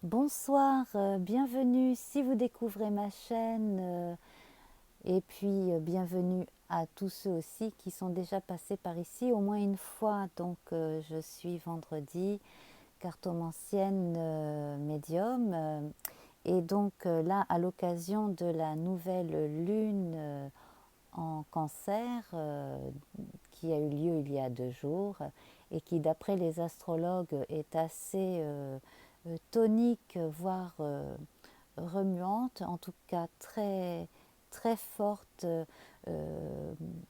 Bonsoir, bienvenue si vous découvrez ma chaîne et puis bienvenue à tous ceux aussi qui sont déjà passés par ici au moins une fois. Donc je suis Vendredi, cartomancienne médium et donc là à l'occasion de la nouvelle lune en cancer qui a eu lieu il y a 2 jours et qui d'après les astrologues est assez tonique, voire remuante, en tout cas très, très forte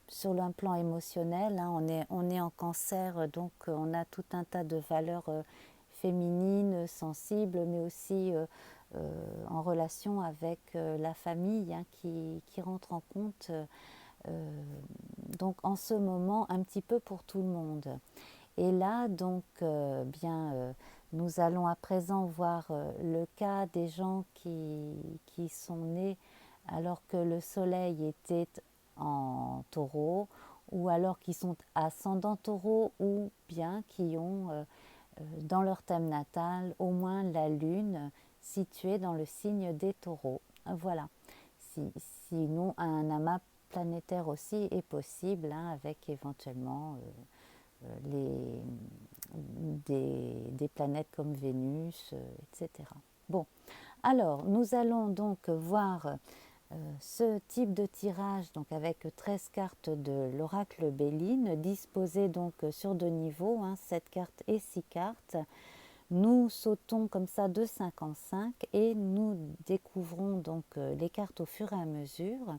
sur un plan émotionnel. Hein. On est en cancer, donc on a tout un tas de valeurs féminines, sensibles, mais aussi en relation avec la famille hein, qui rentre en compte. Donc en ce moment, un petit peu pour tout le monde. Et là, donc, nous allons à présent voir le cas des gens qui sont nés alors que le soleil était en taureau, ou alors qui sont ascendants taureau, ou bien qui ont dans leur thème natal au moins la lune située dans le signe des taureaux. Voilà. Si- Sinon, un amas planétaire aussi est possible, hein, avec éventuellement des planètes comme Vénus, etc. Bon, alors nous allons donc voir ce type de tirage donc avec 13 cartes de l'oracle Béline, disposées donc sur 2 niveaux, hein, 7 cartes et 6 cartes. Nous sautons comme ça de 5 en 5 et nous découvrons donc les cartes au fur et à mesure.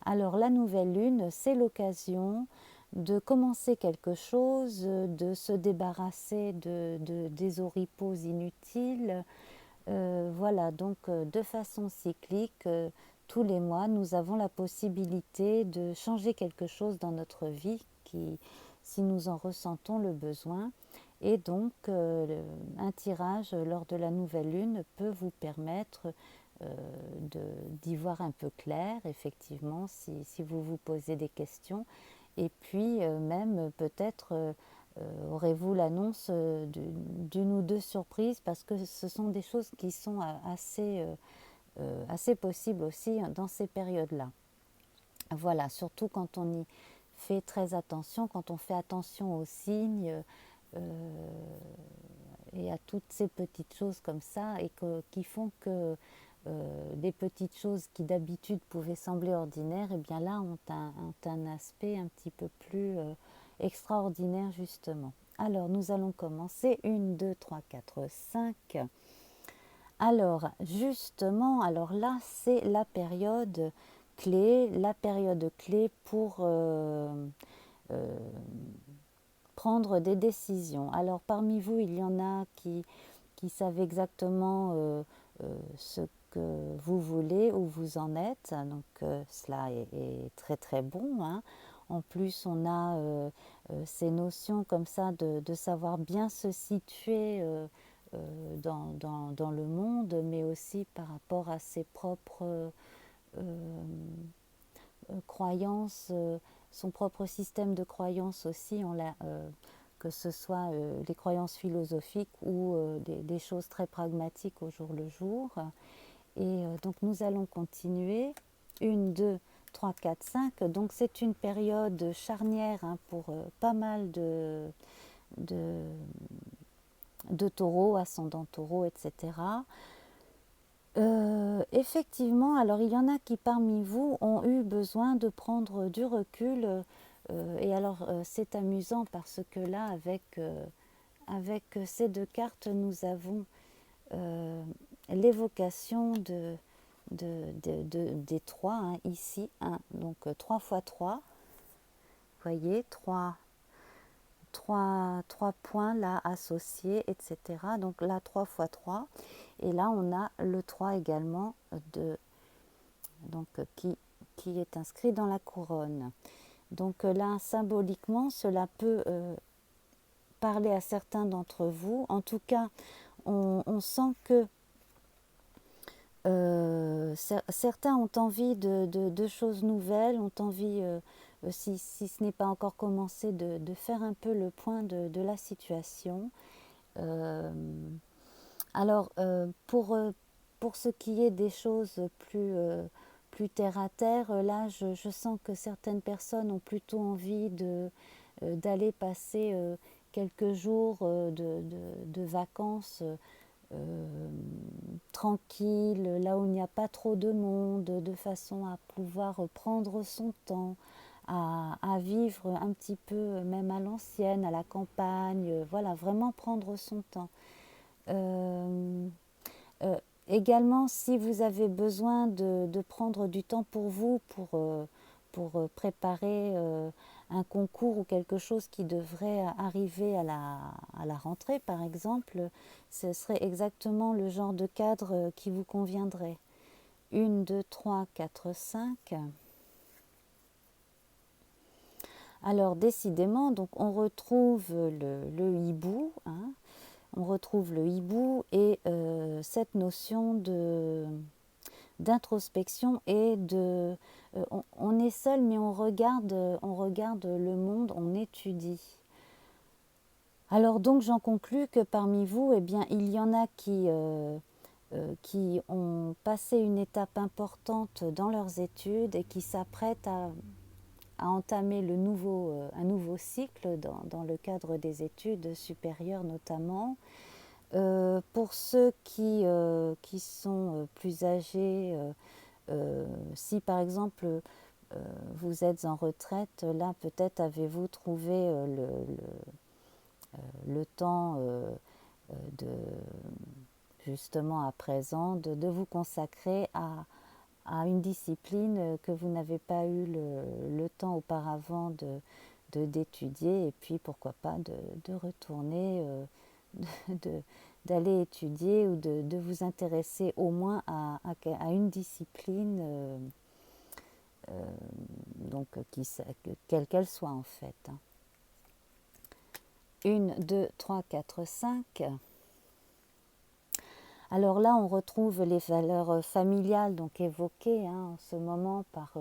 Alors la nouvelle lune, c'est l'occasion de commencer quelque chose, de se débarrasser des oripeaux inutiles. Voilà, donc de façon cyclique, tous les mois, nous avons la possibilité de changer quelque chose dans notre vie si nous en ressentons le besoin. Et donc, un tirage lors de la nouvelle lune peut vous permettre euh, d'y voir un peu clair, effectivement, si vous vous posez des questions. Et puis, même peut-être aurez-vous l'annonce d'une ou deux surprises, parce que ce sont des choses qui sont assez possibles aussi dans ces périodes-là. Voilà, surtout quand on y fait très attention, quand on fait attention aux signes et à toutes ces petites choses comme ça, et qui font que des petites choses qui d'habitude pouvaient sembler ordinaires, et bien là ont un aspect un petit peu plus extraordinaire justement. Alors nous allons commencer. 1, 2, 3, 4, 5. Alors justement, alors là c'est la période clé pour euh, prendre des décisions. Alors parmi vous, il y en a qui savent exactement ce que vous voulez, où vous en êtes. Donc cela est très très bon. Hein. En plus, on a ces notions comme ça de savoir bien se situer dans le monde, mais aussi par rapport à ses propres croyances, son propre système de croyances aussi, que ce soit les croyances philosophiques ou des choses très pragmatiques au jour le jour. Et donc nous allons continuer. 1, 2, 3, 4, 5. Donc c'est une période charnière hein, pour pas mal de, de taureaux, ascendants taureaux, etc. Effectivement, alors il y en a qui parmi vous ont eu besoin de prendre du recul. Et alors c'est amusant parce que là, avec ces deux cartes, nous avons l'évocation des trois, hein, ici, donc 3 fois 3, vous voyez, trois points là associés, etc. Donc là, 3 fois 3. Et là, on a le 3 également, donc, qui est inscrit dans la couronne. Donc là, symboliquement, cela peut parler à certains d'entre vous. En tout cas, on sent que certains ont envie de choses nouvelles, ont envie, si ce n'est pas encore commencé, de faire un peu le point de la situation. Euh, Alors, pour ce qui est des choses plus terre à terre, là, je sens que certaines personnes ont plutôt envie d'aller passer quelques jours de vacances tranquilles, là où il n'y a pas trop de monde, de façon à pouvoir prendre son temps, à vivre un petit peu, même à l'ancienne, à la campagne, voilà, vraiment prendre son temps. Euh, euh, Également, si vous avez besoin de prendre du temps pour vous, pour préparer un concours ou quelque chose qui devrait arriver à la rentrée, par exemple, ce serait exactement le genre de cadre qui vous conviendrait. Une, 2, 3, 4, 5. Alors, décidément, donc on retrouve le hibou, hein. On retrouve le hibou et cette notion d'introspection et on est seul mais on regarde le monde, on étudie. Alors donc j'en conclus que parmi vous, eh bien, il y en a qui ont passé une étape importante dans leurs études et qui s'apprêtent à entamer un nouveau cycle dans le cadre des études supérieures notamment. Pour ceux qui sont plus âgés, si par exemple vous êtes en retraite, là peut-être avez-vous trouvé le temps de, justement à présent de vous consacrer à une discipline que vous n'avez pas eu le temps auparavant d'étudier et puis pourquoi pas de retourner, de, d'aller étudier ou de vous intéresser au moins à une discipline donc quelle qu'elle soit en fait. Une, deux, trois, quatre, cinq. Alors là, on retrouve les valeurs familiales donc évoquées en ce moment par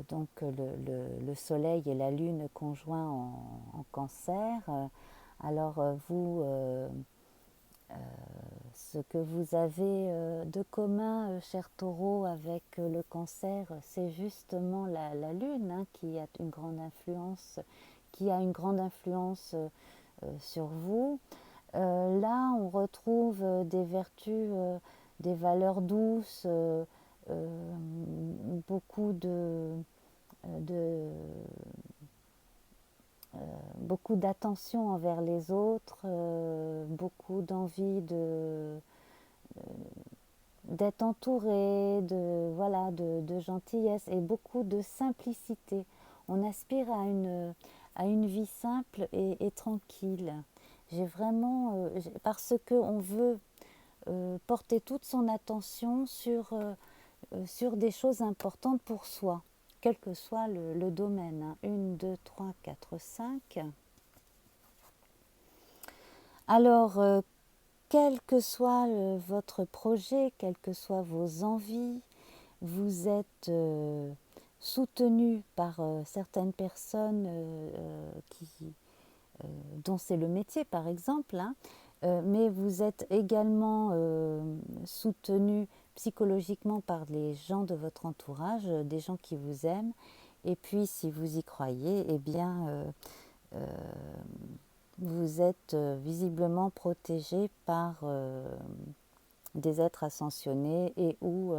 donc le soleil et la lune conjoints en cancer. Alors vous, ce que vous avez de commun, cher taureau, avec le cancer, c'est justement la lune qui a une grande influence, sur vous. Là, on retrouve des vertus, des valeurs douces, beaucoup de beaucoup d'attention envers les autres, beaucoup d'envie d'être entouré, voilà, de gentillesse et beaucoup de simplicité. On aspire à une vie simple et tranquille. J'ai vraiment, parce qu'on veut porter toute son attention sur des choses importantes pour soi, quel que soit le domaine. Hein. 1, 2, 3, 4, 5. Alors, quel que soit votre projet, quelles que soient vos envies, vous êtes soutenu par certaines personnes dont c'est le métier par exemple, hein, mais vous êtes également soutenu psychologiquement par les gens de votre entourage, des gens qui vous aiment, et puis si vous y croyez, eh bien euh, vous êtes visiblement protégé par des êtres ascensionnés et ou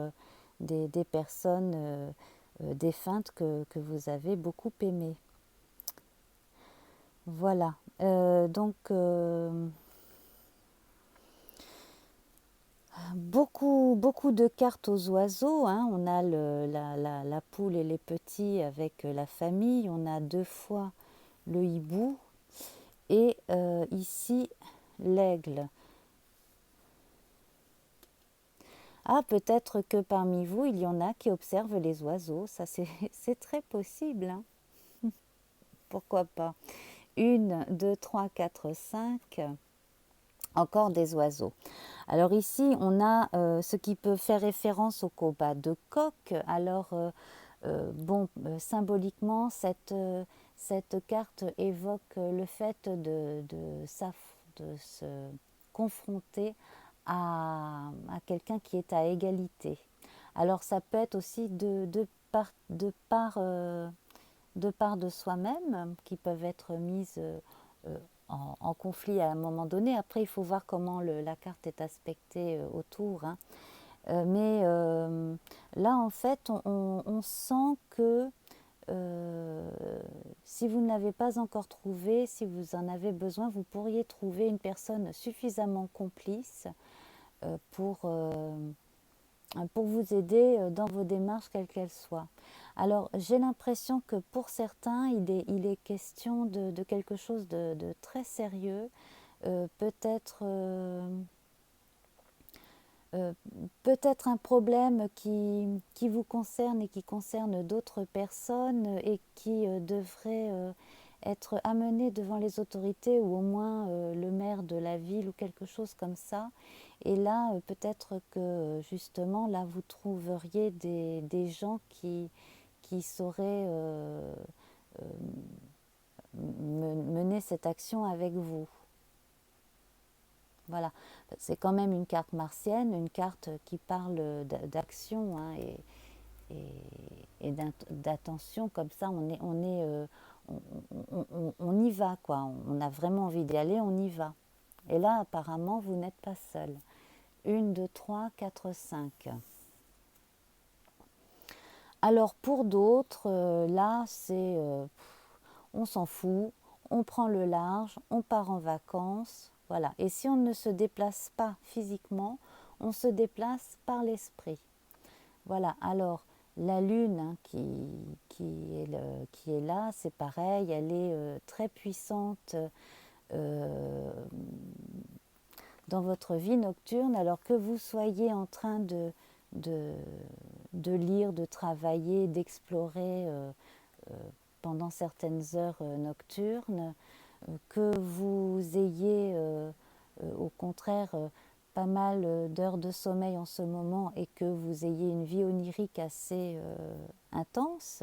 des personnes défuntes que vous avez beaucoup aimées. Voilà. Donc, beaucoup de cartes aux oiseaux. Hein. On a la poule et les petits avec la famille. On a 2 fois le hibou. Et ici, l'aigle. Ah, peut-être que parmi vous, il y en a qui observent les oiseaux. Ça, c'est très possible. Hein. Pourquoi pas. 1, 2, 3, 4, 5. Encore des oiseaux. Alors ici, on a ce qui peut faire référence au combat de coq. Alors, symboliquement, cette carte évoque le fait de se confronté à quelqu'un qui est à égalité. Alors ça peut être aussi de part de soi-même, qui peuvent être mises en conflit à un moment donné. Après, il faut voir comment la carte est aspectée autour, hein. Mais là, en fait, on sent que euh, si vous ne l'avez pas encore trouvé, si vous en avez besoin, vous pourriez trouver une personne suffisamment complice pour vous aider dans vos démarches, quelles qu'elles soient. Alors, j'ai l'impression que pour certains, il est question de quelque chose de très sérieux, peut-être euh, peut-être un problème qui vous concerne et qui concerne d'autres personnes et qui devrait être amené devant les autorités ou au moins le maire de la ville ou quelque chose comme ça. Et là, peut-être que justement, là, vous trouveriez des gens qui sauraient euh, mener cette action avec vous. Voilà, c'est quand même une carte martienne, une carte qui parle d'action, hein, et d'attention. Comme ça, on y va, quoi. On a vraiment envie d'y aller, on y va. Et là, apparemment, vous n'êtes pas seul. 1, 2, 3, 4, 5. Alors pour d'autres, là, on s'en fout, on prend le large, on part en vacances, voilà. Et si on ne se déplace pas physiquement, on se déplace par l'esprit. Voilà, alors la lune, hein, qui est là, c'est pareil, elle est très puissante euh, dans votre vie nocturne, alors que vous soyez en train de, de lire, de travailler, d'explorer euh, pendant certaines heures nocturnes, que vous ayez au contraire pas mal d'heures de sommeil en ce moment et que vous ayez une vie onirique assez intense.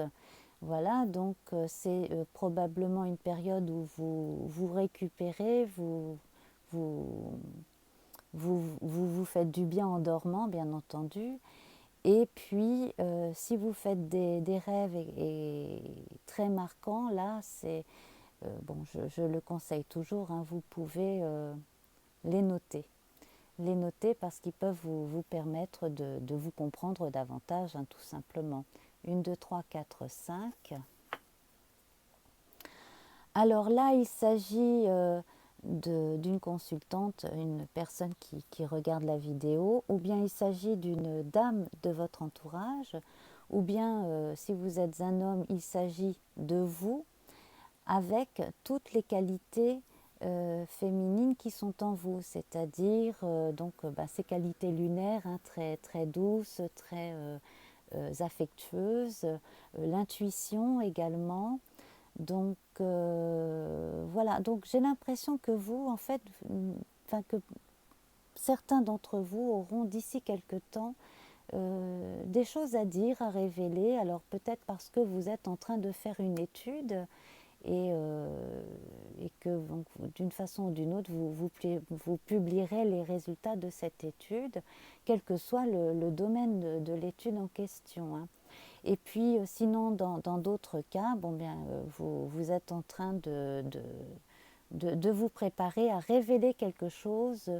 Voilà, donc c'est probablement une période où vous récupérez, vous, vous faites du bien en dormant, bien entendu. Et puis, si vous faites des rêves très marquants, là, bon, je le conseille toujours, hein, vous pouvez les noter. Les noter parce qu'ils peuvent vous permettre de vous comprendre davantage, hein, tout simplement. 1, 2, 3, 4, 5. Alors là, il s'agit d'une consultante, une personne qui regarde la vidéo, ou bien il s'agit d'une dame de votre entourage, ou bien si vous êtes un homme, il s'agit de vous avec toutes les qualités féminines qui sont en vous, c'est-à-dire ces qualités lunaires, hein, très, très douces, très affectueuses, l'intuition également. Donc voilà, donc j'ai l'impression que vous, en fait, que certains d'entre vous auront d'ici quelque temps des choses à dire, à révéler. Alors peut-être parce que vous êtes en train de faire une étude et que donc, d'une façon ou d'une autre, vous publierez les résultats de cette étude, quel que soit le domaine de l'étude en question, hein. Et puis sinon, dans d'autres cas, bon, bien, vous êtes en train de vous préparer à révéler quelque chose,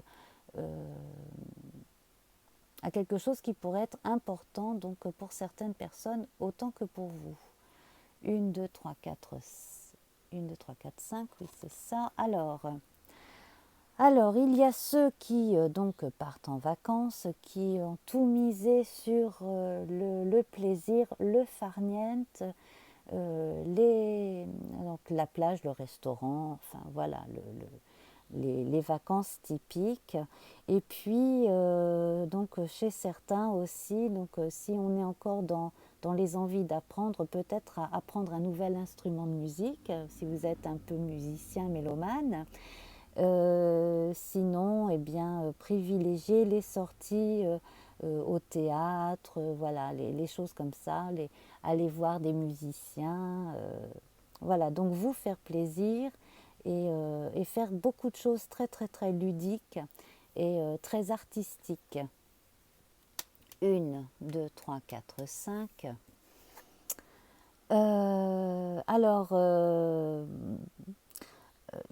à quelque chose qui pourrait être important donc, pour certaines personnes autant que pour vous. 1, 2, 3, 4, 1, 2, 3, 4, 5, oui, c'est ça. Alors, il y a ceux qui donc partent en vacances, qui ont tout misé sur le plaisir, le farniente, donc la plage, le restaurant, enfin voilà, les vacances typiques. Et puis, donc chez certains aussi, donc si on est encore dans les envies d'apprendre, peut-être à apprendre un nouvel instrument de musique, si vous êtes un peu musicien, mélomane. Sinon, eh bien, privilégier les sorties au théâtre, voilà, les choses comme ça, aller voir des musiciens, voilà, donc vous faire plaisir et faire beaucoup de choses très très très ludiques et très artistiques. 1, 2, 3, 4, 5. Alors,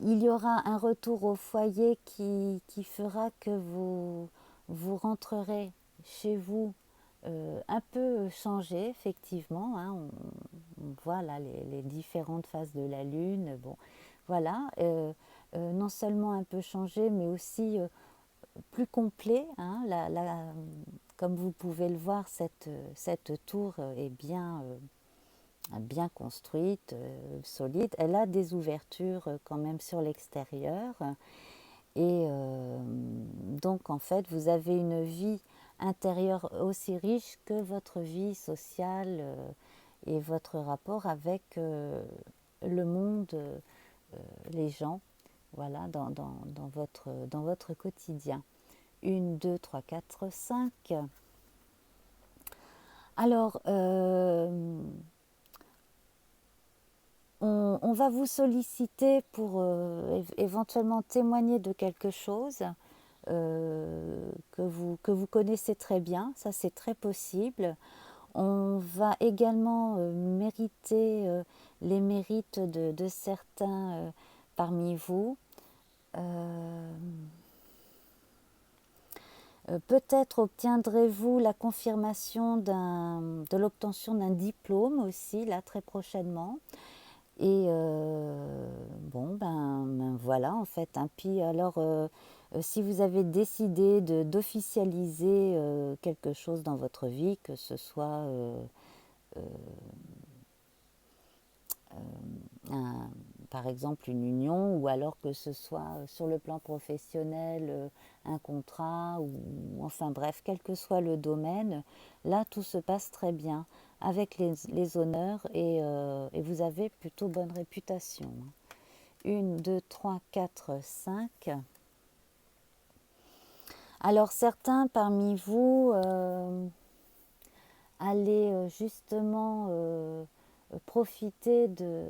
il y aura un retour au foyer qui fera que vous rentrerez chez vous un peu changé, effectivement. Hein, on voit là les différentes phases de la Lune. Bon, voilà. Non seulement un peu changé, mais aussi plus complet. Hein, comme vous pouvez le voir, cette tour est bien construite, solide. Elle a des ouvertures quand même sur l'extérieur. Et donc en fait, vous avez une vie intérieure aussi riche que votre vie sociale et votre rapport avec le monde, les gens, voilà, dans votre quotidien. 1, 2, 3, 4, 5. Alors, on va vous solliciter pour éventuellement témoigner de quelque chose que vous connaissez très bien, ça c'est très possible. On va également mériter les mérites de certains parmi vous. Peut-être obtiendrez-vous la confirmation de l'obtention d'un diplôme aussi, là très prochainement. Et bon, ben voilà en fait. Hein. Puis alors, si vous avez décidé d'officialiser quelque chose dans votre vie, que ce soit un- par exemple une union, ou alors que ce soit sur le plan professionnel un contrat, ou enfin bref, quel que soit le domaine, là tout se passe très bien avec les honneurs et vous avez plutôt bonne réputation. 1, 2, 3, 4, 5. Alors certains parmi vous allez justement profiter de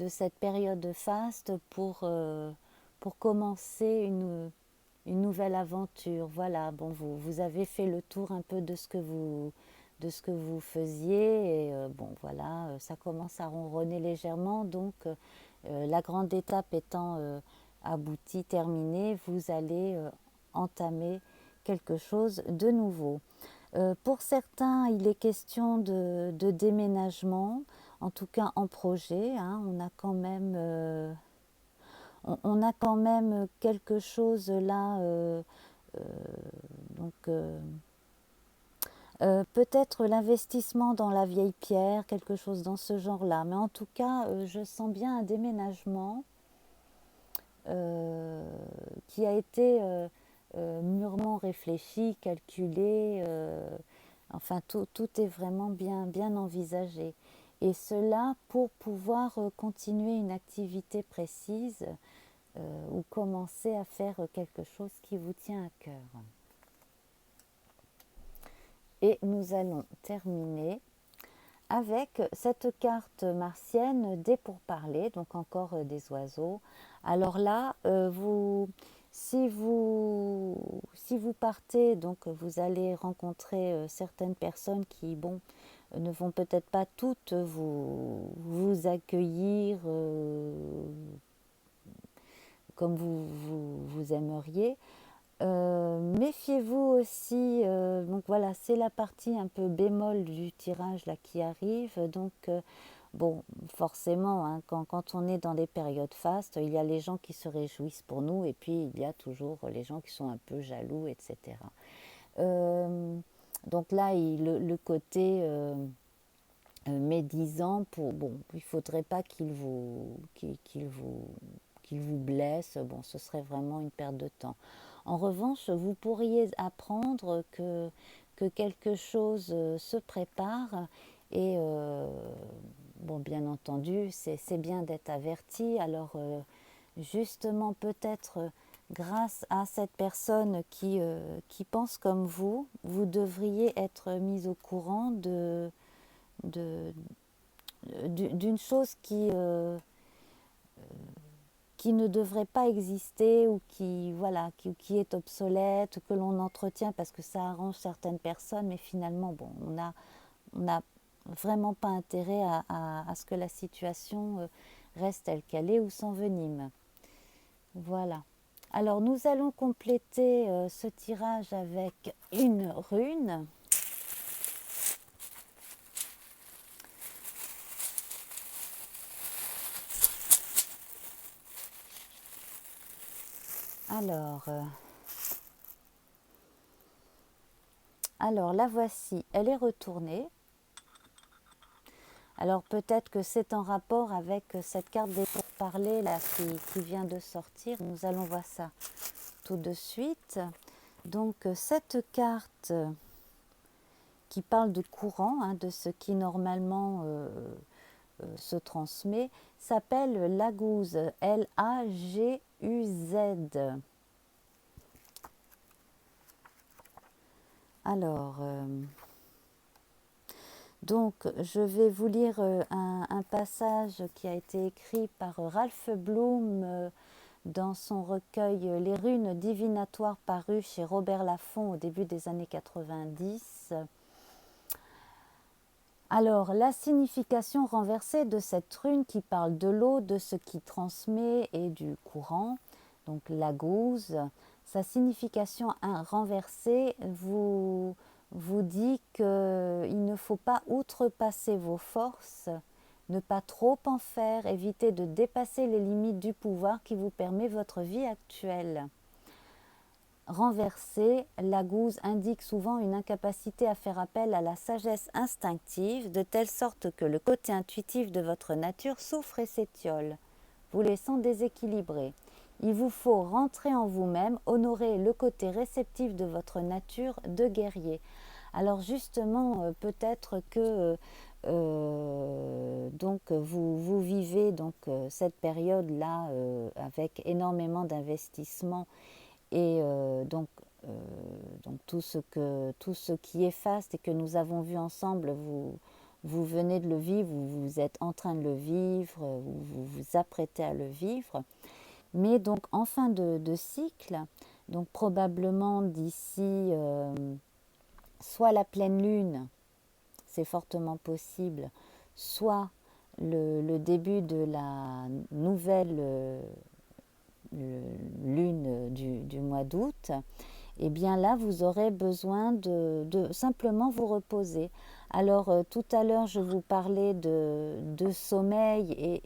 cette période de faste pour commencer une nouvelle aventure. Voilà, bon, vous avez fait le tour un peu de ce que vous faisiez et bon, voilà, ça commence à ronronner légèrement. Donc, la grande étape étant aboutie, terminée, vous allez entamer quelque chose de nouveau. Pour certains, il est question de déménagement, en tout cas en projet. Hein, on a quand même quelque chose là. Euh, donc, peut-être l'investissement dans la vieille pierre, quelque chose dans ce genre-là. Mais en tout cas, je sens bien un déménagement qui a été mûrement réfléchi, calculé. Enfin, tout est vraiment bien envisagé. Et cela pour pouvoir continuer une activité précise ou commencer à faire quelque chose qui vous tient à cœur. Et nous allons terminer avec cette carte martienne des pourparlers, donc encore des oiseaux. Alors là, si vous partez, donc vous allez rencontrer certaines personnes qui, bon, ne vont peut-être pas toutes vous accueillir comme vous aimeriez. Méfiez-vous aussi, donc voilà, c'est la partie un peu bémol du tirage là qui arrive. Donc, bon, forcément, hein, quand on est dans des périodes fastes, il y a les gens qui se réjouissent pour nous et puis il y a toujours les gens qui sont un peu jaloux, etc. Donc là, le côté médisant, bon, il ne faudrait pas qu'il vous blesse, bon, ce serait vraiment une perte de temps. En revanche, vous pourriez apprendre que quelque chose se prépare et, bon, bien entendu, c'est bien d'être averti. Alors, justement, peut-être grâce à cette personne qui pense comme vous devriez être mis au courant d'une chose qui ne devrait pas exister ou voilà, qui est obsolète, que l'on entretient parce que ça arrange certaines personnes, mais finalement, bon, on n'a vraiment pas intérêt à ce que la situation reste telle qu'elle est ou s'envenime. Voilà. Alors nous allons compléter ce tirage avec une rune. Alors la voici, elle est retournée. Alors peut-être que c'est en rapport avec cette carte des pourparlers là qui vient de sortir. Nous allons voir ça tout de suite. Donc cette carte qui parle de courant, hein, de ce qui normalement se transmet, s'appelle Laguz, Laguz. Alors, donc je vais vous lire un passage qui a été écrit par Ralph Bloom dans son recueil Les runes divinatoires paru chez Robert Laffont au début des années 90. Alors, la signification renversée de cette rune qui parle de l'eau, de ce qui transmet et du courant, donc la gouze, sa signification renversée vous dit qu'il ne faut pas outrepasser vos forces, ne pas trop en faire, éviter de dépasser les limites du pouvoir qui vous permet votre vie actuelle. Renversée, la gouze indique souvent une incapacité à faire appel à la sagesse instinctive, de telle sorte que le côté intuitif de votre nature souffre et s'étiole, vous laissant déséquilibré. Il vous faut rentrer en vous-même, honorer le côté réceptif de votre nature de guerrier. Alors justement, peut-être que donc vous vivez donc cette période-là avec énormément d'investissements et donc tout ce qui est faste et que nous avons vu ensemble, vous venez de le vivre, vous êtes en train de le vivre, vous vous apprêtez à le vivre. Mais donc en fin de cycle, donc probablement d'ici soit la pleine lune, c'est fortement possible, soit le début de la nouvelle lune du mois d'août, et bien là vous aurez besoin de simplement vous reposer. Alors tout à l'heure je vous parlais de sommeil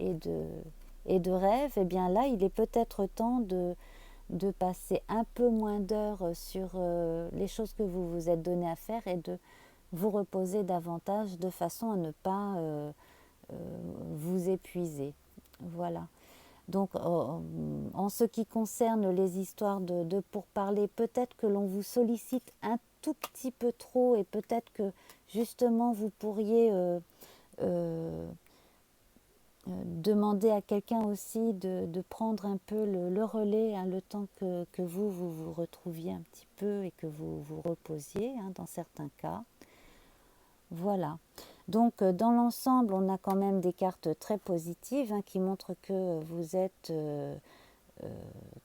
et de rêve, et bien là il est peut-être temps de passer un peu moins d'heures sur les choses que vous vous êtes donné à faire et de vous reposer davantage de façon à ne pas vous épuiser. Voilà. Donc, en ce qui concerne les histoires de pourparlers, peut-être que l'on vous sollicite un tout petit peu trop et peut-être que justement vous pourriez demander à quelqu'un aussi de prendre un peu le relais, hein, le temps que vous retrouviez un petit peu et que vous vous reposiez, hein, dans certains cas. Voilà. Donc dans l'ensemble, on a quand même des cartes très positives, hein, qui montrent que vous êtes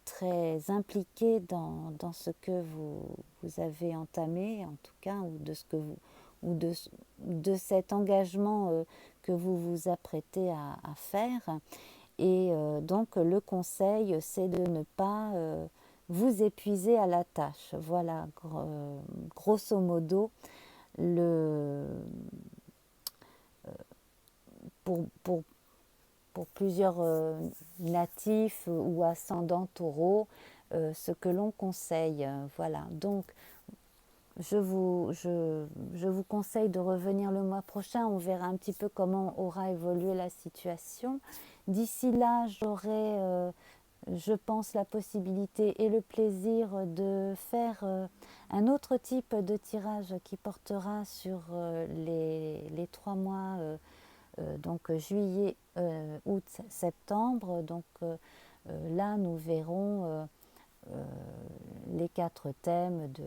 très impliqué dans ce que vous avez entamé, en tout cas, ou de ce que vous, ou de cet engagement que vous vous apprêtez à faire. Et donc le conseil, c'est de ne pas vous épuiser à la tâche. Voilà, grosso modo, pour plusieurs natifs ou ascendants taureaux, ce que l'on conseille. Voilà, donc je vous conseille de revenir le mois prochain. On verra un petit peu comment aura évolué la situation. D'ici là, j'aurai, je pense, la possibilité et le plaisir de faire un autre type de tirage qui portera sur les 3 mois, donc juillet, août, septembre. Donc là, nous verrons les 4 thèmes de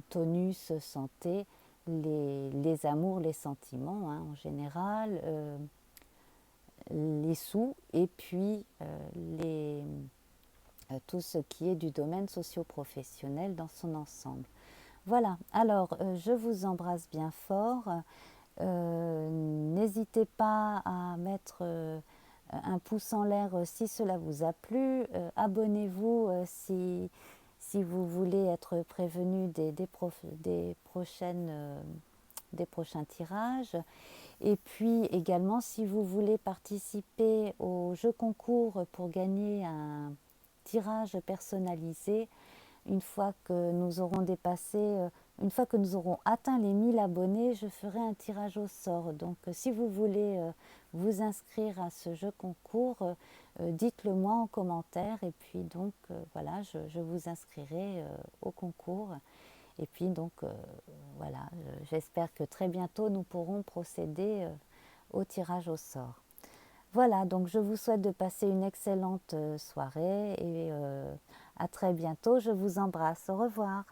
tonus, santé, les amours, les sentiments, hein, en général, les sous et puis tout ce qui est du domaine socio-professionnel dans son ensemble. Voilà, alors je vous embrasse bien fort. N'hésitez pas à mettre un pouce en l'air si cela vous a plu. Abonnez-vous si vous voulez être prévenu des prochains tirages. Et puis également, si vous voulez participer au jeu concours pour gagner un tirage personnalisé, une fois que nous aurons une fois que nous aurons atteint les 1000 abonnés, je ferai un tirage au sort. Donc si vous voulez vous inscrire à ce jeu concours, dites-le moi en commentaire et puis donc voilà, je vous inscrirai au concours. Et puis donc voilà, j'espère que très bientôt nous pourrons procéder au tirage au sort. Voilà, donc je vous souhaite de passer une excellente soirée et à très bientôt. Je vous embrasse. Au revoir.